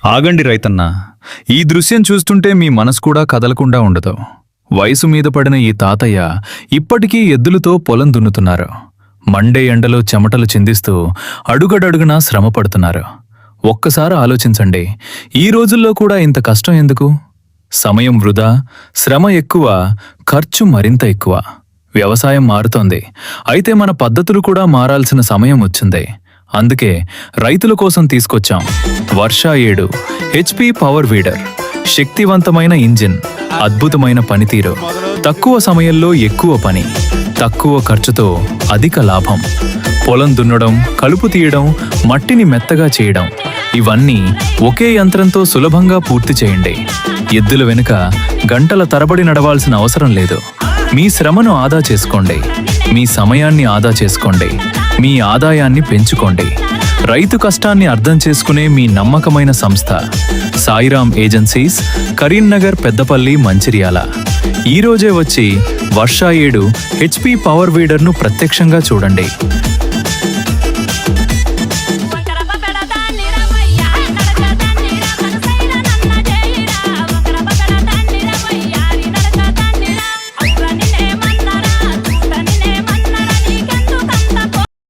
ఆగండి రైతన్న, ఈ దృశ్యం చూస్తుంటే మీ మనసు కూడా కదలకుండా ఉండదు. వయసు మీద పడిన ఈ తాతయ్య ఇప్పటికీ ఎద్దులతో పొలం దున్నుతున్నారు. మండే ఎండలో చెమటలు చిందిస్తూ అడుగడడుగునా శ్రమ పడుతున్నారు. ఒక్కసారి ఆలోచించండి, ఈ రోజుల్లో కూడా ఇంత కష్టం ఎందుకు? సమయం వృధా, శ్రమ ఎక్కువ, ఖర్చు మరింత ఎక్కువ. వ్యవసాయం మారుతోంది, అయితే మన పద్ధతులు కూడా మారాల్సిన సమయం వచ్చింది. అందుకే రైతుల కోసం తీసుకొచ్చాం వర్షా 7 HP పవర్ వీడర్. శక్తివంతమైన ఇంజిన్, అద్భుతమైన పనితీరు, తక్కువ సమయంలో ఎక్కువ పని, తక్కువ ఖర్చుతో అధిక లాభం. పొలం దున్నడం, కలుపు తీయడం, మట్టిని మెత్తగా చేయడం, ఇవన్నీ ఒకే యంత్రంతో సులభంగా పూర్తి చేయండి. ఎద్దుల వెనుక గంటల తరబడి నడవాల్సిన అవసరం లేదు. మీ శ్రమను ఆదా చేసుకోండి, మీ సమయాన్ని ఆదా చేసుకోండి, మీ ఆదాయాన్ని పెంచుకోండి. రైతు కష్టాన్ని అర్థం చేసుకునే మీ నమ్మకమైన సంస్థ సాయిరామ్ ఏజెన్సీస్, కరీంనగర్, పెద్దపల్లి, మంచిర్యాల. ఈరోజే వచ్చి వర్షా 7 HP పవర్ వీడర్ను ప్రత్యక్షంగా చూడండి.